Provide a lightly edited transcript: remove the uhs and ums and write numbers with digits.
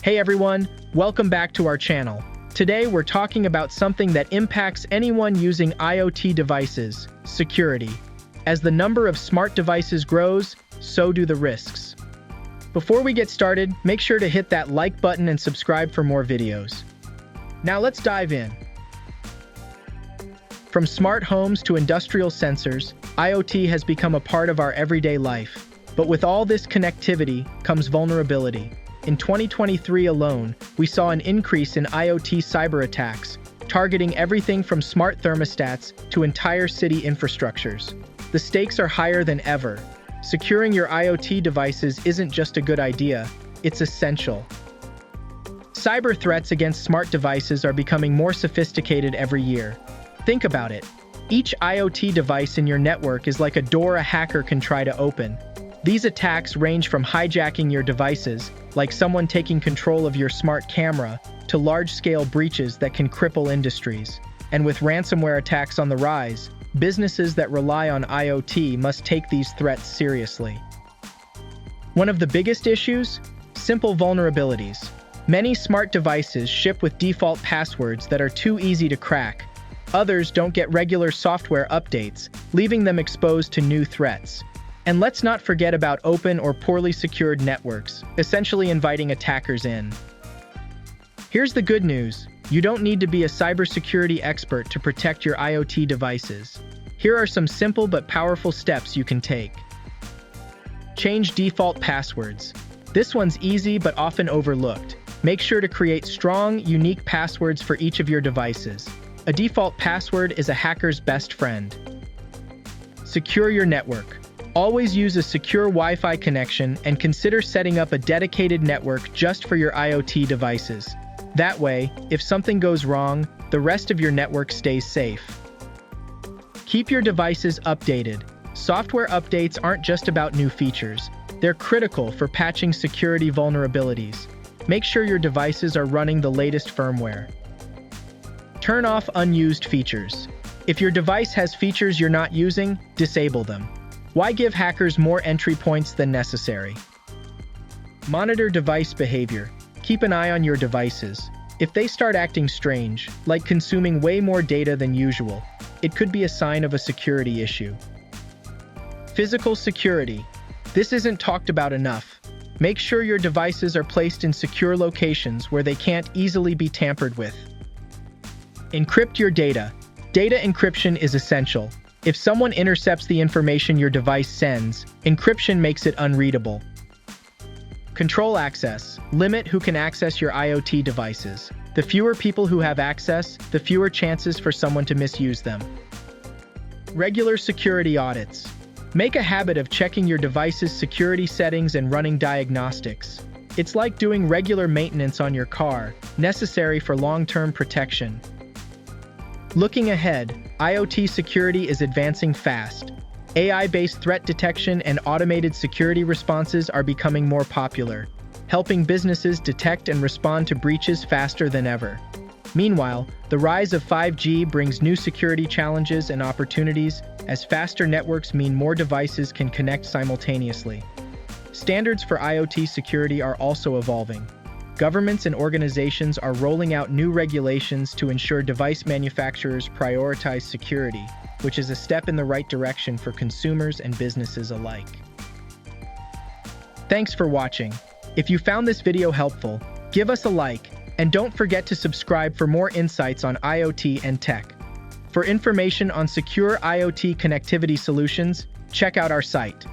Hey everyone, welcome back to our channel. Today we're talking about something that impacts anyone using IoT devices, security. As the number of smart devices grows, so do the risks. Before we get started, make sure to hit that like button and subscribe for more videos. Now let's dive in. From smart homes to industrial sensors, IoT has become a part of our everyday life. But with all this connectivity comes vulnerability. In 2023 alone, we saw an increase in IoT cyberattacks, targeting everything from smart thermostats to entire city infrastructures. The stakes are higher than ever. Securing your IoT devices isn't just a good idea, it's essential. Cyber threats against smart devices are becoming more sophisticated every year. Think about it. Each IoT device in your network is like a door a hacker can try to open. These attacks range from hijacking your devices, like someone taking control of your smart camera, to large-scale breaches that can cripple industries. And with ransomware attacks on the rise, businesses that rely on IoT must take these threats seriously. One of the biggest issues? Simple vulnerabilities. Many smart devices ship with default passwords that are too easy to crack. Others don't get regular software updates, leaving them exposed to new threats. And let's not forget about open or poorly secured networks, essentially inviting attackers in. Here's the good news. You don't need to be a cybersecurity expert to protect your IoT devices. Here are some simple but powerful steps you can take. Change default passwords. This one's easy but often overlooked. Make sure to create strong, unique passwords for each of your devices. A default password is a hacker's best friend. Secure your network. Always use a secure Wi-Fi connection and consider setting up a dedicated network just for your IoT devices. That way, if something goes wrong, the rest of your network stays safe. Keep your devices updated. Software updates aren't just about new features. They're critical for patching security vulnerabilities. Make sure your devices are running the latest firmware. Turn off unused features. If your device has features you're not using, disable them. Why give hackers more entry points than necessary? Monitor device behavior. Keep an eye on your devices. If they start acting strange, like consuming way more data than usual, it could be a sign of a security issue. Physical security. This isn't talked about enough. Make sure your devices are placed in secure locations where they can't easily be tampered with. Encrypt your data. Data encryption is essential. If someone intercepts the information your device sends, encryption makes it unreadable. Control access. Limit who can access your IoT devices. The fewer people who have access, the fewer chances for someone to misuse them. Regular security audits. Make a habit of checking your device's security settings and running diagnostics. It's like doing regular maintenance on your car, necessary for long-term protection. Looking ahead, IoT security is advancing fast. AI-based threat detection and automated security responses are becoming more popular, helping businesses detect and respond to breaches faster than ever. Meanwhile, the rise of 5G brings new security challenges and opportunities, as faster networks mean more devices can connect simultaneously. Standards for IoT security are also evolving. Governments and organizations are rolling out new regulations to ensure device manufacturers prioritize security, which is a step in the right direction for consumers and businesses alike. Thanks for watching. If you found this video helpful, give us a like, and don't forget to subscribe for more insights on IoT and tech. For information on secure IoT connectivity solutions, check out our site.